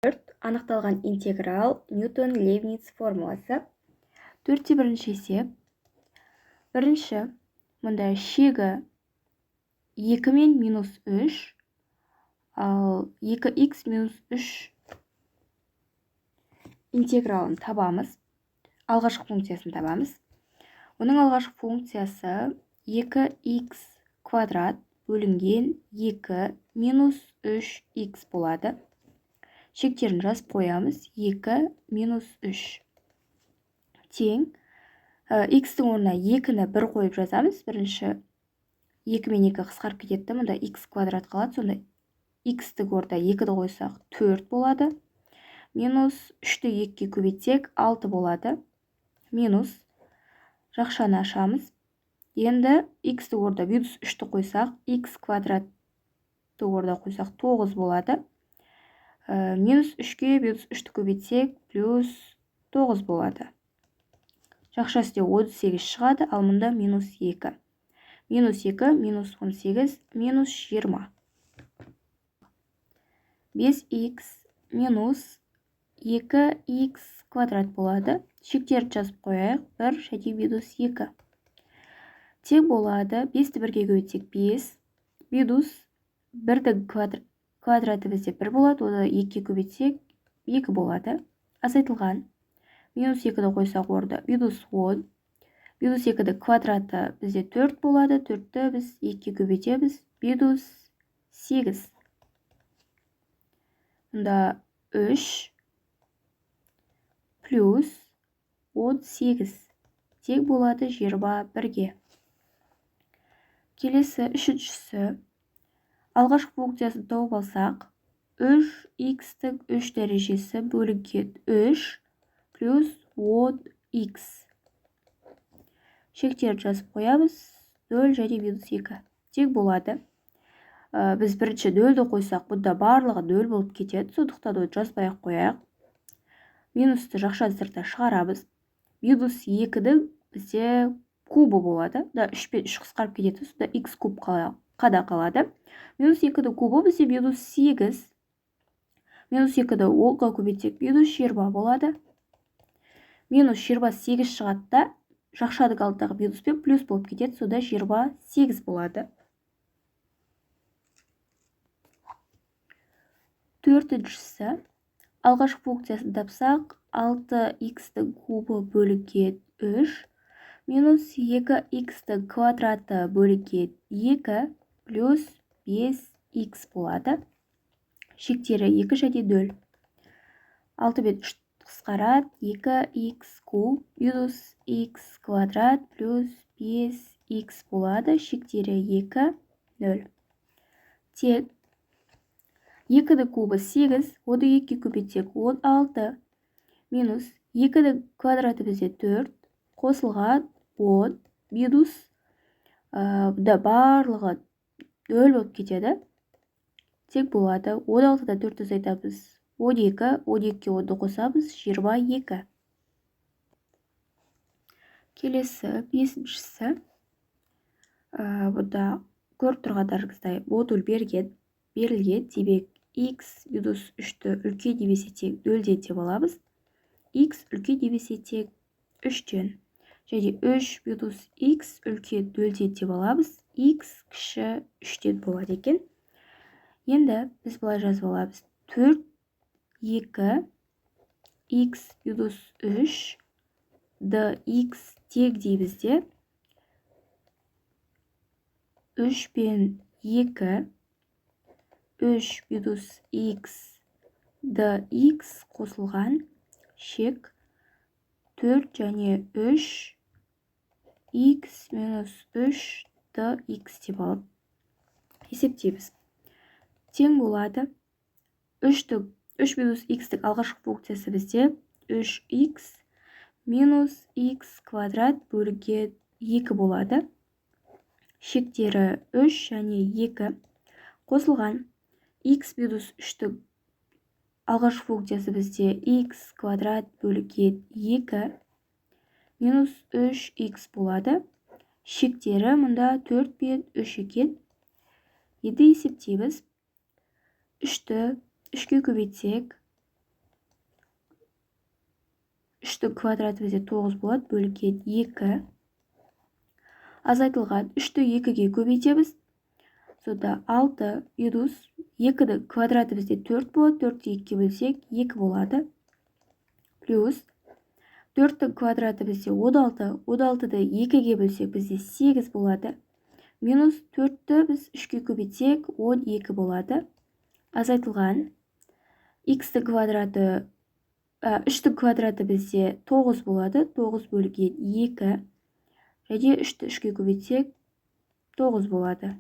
Анықталған интеграл Ньютон-Лейбниц формуласы. 4-1 есеп. Бірінші, мұнда шегі 2 мен минус 3, ал 2х минус 3 интегралын табамыз. Алғашқы функциясын табамыз. Оның алғашқы функциясы 2х квадрат бөлінген 2 минус 3х болады. Шектерін жазып қоямыз. 2 минус 3 тең. Х-тің орнына 2-ні 1 қойып жазамыз. Бірінші 2 мен 2 қысқарып кетеді. Мұнда х квадрат қалады. Сонда х-тің орнына 2-ді қойсақ 4 болады. Минус 3-ті 2-ге көбейтсек 6 болады. Минус жақшаны ашамыз. Енді х-тің орнына минус 3-ті қойсақ, х квадратты орнына қойсақ 9 болады. Минус 3-ге минус 3-ті көбейтсек, плюс 9 болады. Жақшасы де 18 шығады, ал мұнда минус 2. Минус 2, минус 18, минус 20. 5х минус 2х квадрат болады. Шектерді жазып қояйық. 1 және минус 2. Тең болады. 5-ті 1-ге көбейтсек 5. Минус 1-дің квадраты бізде 1 болады. Оны 2-ге көбейтсек 2 болады. Азайтылған. Минус 2-ді қойсақ орда минус 10. Минус 2-ді квадраты бізде 4 болады. 4-ті біз 2-ге көбейтеміз. Минус 8. Мұнда 3 плюс 18 тең болады 21-ге. Келесі үшіншісі. Алғашқы функциясын тауып алсақ, 3х-тің 3 дәрежесі бөлінген 3 плюс 10х. Шектерді жазып қоямыз. 0 және минус 2 тең болады. Біз бірінші 0-ді қойсақ, бұнда барлығы 0 болып кетеді. Сондықтан оны жазбай-ақ қояйық. Минусты жақшаны сыртқа шығарамыз. Минус 2-дің бізде кубы болады. 3 пен 3 қысқарып кетеді. Сонда х куб қада қалады. Минус 2-дің кубы бізде минус 8. Минус 2-ді 10-ға көбейтсек, минус 20 болады. Минус 28 шығады да, жақшаның алдындағы минус пен плюс болып кетеді. Сонда 28 болады. Төртіншісі. Алғашқы функциясын тапсақ, 6х-тің кубы бөлінген 3 минус 2х-тің квадраты бөлінген 2 плюс 5х болады. Шектері 2 және 0. 6 мен 3 қысқарады. 2х куб минус х квадрат плюс 5х болады. Шектері 2, 0. Тең. 2-дің кубы 8, оны 2-ге көбейтсек 16, минус 2-дің квадраты бізде 4, қосылған 10, минус бұнда барлығы 0 болып кетеді. Тең болады. 16-дан 4-ті азайтамыз. 12, 12-ге 10-ды қосамыз, 22. Келесі, бесіншісі. Бұнда көріп тұрғандарыңыздай модуль берілген, демек х минус 3-ті үлкен немесе тең 0-ден деп аламыз. Х үлкен немесе тең 3-тен. Және 3 минус х үлкен 0-ден деп аламыз. Х кіші 3-тен болады екен. Енді біз былай жазып аламыз. 4, 2, х минус 3, dx тең дейміз де. 3 пен 2, 3 минус х dx қосылған шек 4 және 3 х минус 3 dx деп алып есептейміз. Тең болады. 3 минус х-тің алғашқы функциясы бізде 3х минус х квадрат бөлінген 2 болады. Шектері 3 және 2 қосылған. Х минус 3-тің алғашқы функциясы бізде х квадрат бөлінген 2 минус 3х болады. Шектері мұнда 4 пен 3 екен. Енді есептейміз. 3-ті 3-ке көбейтсек 3-тің квадраты бізде 9 болады, бөлікке 2. Азайтылған 3-ті 2-ге көбейтеміз. Сонда 6 минус 2-дің квадраты бізде 4 болады, 4-ті 2-ге бөлсек 2 болады. Плюс 4-тің квадраты бізде 16, 16-ды 2-ге бөлсек бізде 8 болады. Минус 4-ті біз 3-ге көбейтсек 12 болады. Азайтылған x-тің квадраты 3-тің квадраты бізде 9 болады. 9 бөлінген 2. Және 3-ті 3-ге көбейтсек 9 болады.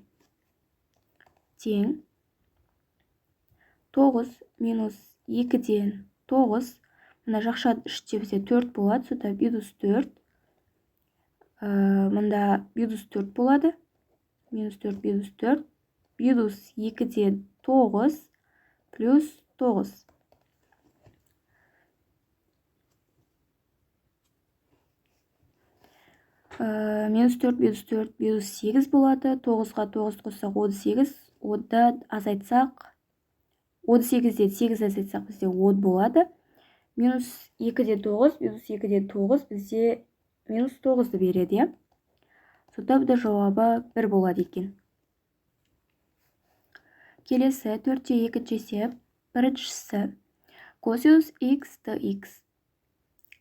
Тең 9 минус 2-ден 9. Мына жақша 3-те бізде 4 болады. Сонда минус 4. Мында минус 4 болады. Минус 4, минус 4. Минус 2-ден 9 плюс 9. Минус 4, минус 4, минус 8 болады. 9-ға 9 қоссақ 18. Онда азайтсақ 18-ден 8 азайтсақ бізде 10 болады. Минус 2-ден 9, минус 2-ден 9 бізде минус 9-ды береді. Сонда бұда жауабы 1 болады екен. Келесі 4-те 2-ші есеп. Біріншісі косинус x dx.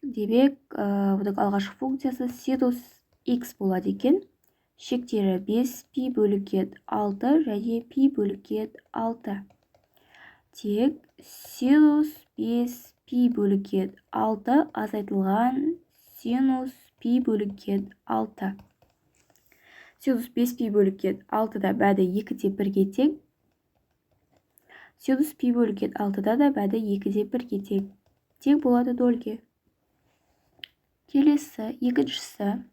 Демек, бұдың алғашқы функциясы синус x болады екен. Шектері 5 пи бөлінген 6 және пи бөлінген 6. Тек синус 5 пи бөлінген 6 азайтылған синус пи бөлінген 6. Синус 5 пи бөлінген 6-да бәді 2-де 1-ге тең. Синус пи бөлінген 6-да да бәді 2-де 1-ге тең. Тең болады 0-ге. Келесі екіншісі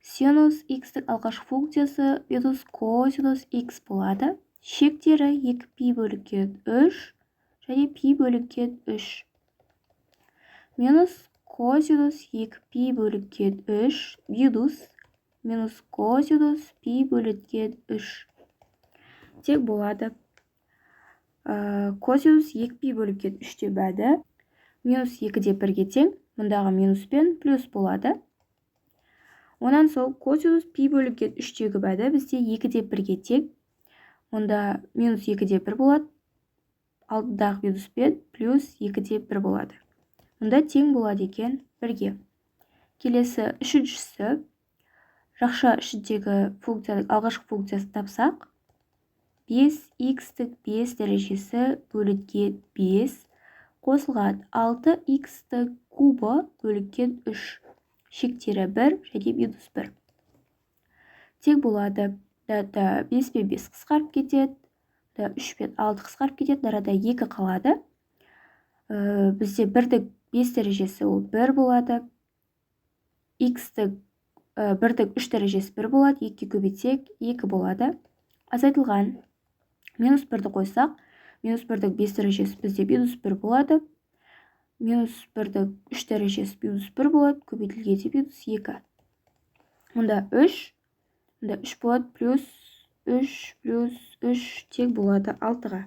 синус x-тің алғашқы функциясы минус косинус x болады. Шектері 2 пи бөлінген 3 және пи бөлінген 3. Минус косинус 2 пи бөлінген 3 минус косинус пи бөлінген 3. Тең болады. Косинус 2 пи бөлінген 3-те бәді минус 2-де 1-ге тең. Мұндағы минус пен плюс болады. Онан соң косинус пи бөлінген 3-тегі бәді бізде 2-де 1-ге тең. Мұнда минус 2-де 1 болады. Алдындағы минус пен плюс 2-де 1 болады. Мұнда тең болады екен 1-ге. Келесі үшіншісі жақша үшіндегі функцияның алғашқы функциясын тапсақ. 5x-тің 5 дәрежесі бөлінген 5 қосылған 6x-тің кубы бөлінген 3. Шектері 1 және минус 1. Тең болады. 5 пен 5 қысқарып кетеді. 3 пен 6 қысқарып кетеді. Арада 2 қалады. Бізде 1-дің 5 дәрежесі ол 1 болады. X-тің 1-дің 3 дәрежесі 1 болады. 2-ге көбейтсек 2 болады. Азайтылған минус 1-ді қойсақ, минус 1-дің 5 дәрежесі бізде минус 1 болады. Минус 1-дің 3 дәрежесі минус 1 болады. Көбейтілгенде минус 2. Мұнда 3. Мұнда 3 болады. Плюс 3 плюс 3 тең болады 6-ға.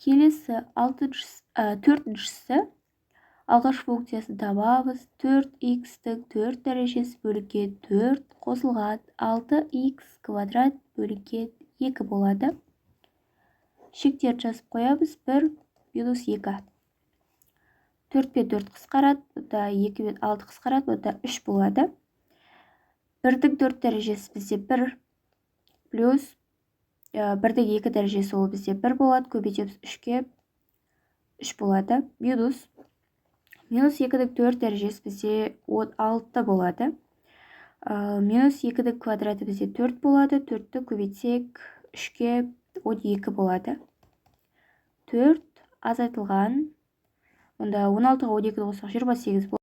Келесі 4-шісі алғашқы функциясын табамыз. 4x-тің 4 дәрежесі бөлінген 4 қосылған 6x квадрат бөлінген 2 болады. Шектерді жазып қоямыз. 1 минус 2. 4 пен 4 қысқарады. Бұда 2 пен 6 қысқарады. Бұда 3 болады. 1-дің 4 дәрежесі бізде 1 плюс 1-дің 2 дәрежесі ол бізде 1 болады. Көбейтеміз 3-ке 3 болады. Минус 2-дің 4 дәрежесі бізде 16 болады. Минус 2-дің квадраты бізде 4 болады. 4-ті көбейтсек 3-ке 12 болады. 4 азайтылған. Онда 16-ға 12-ді қоссақ 28 болады.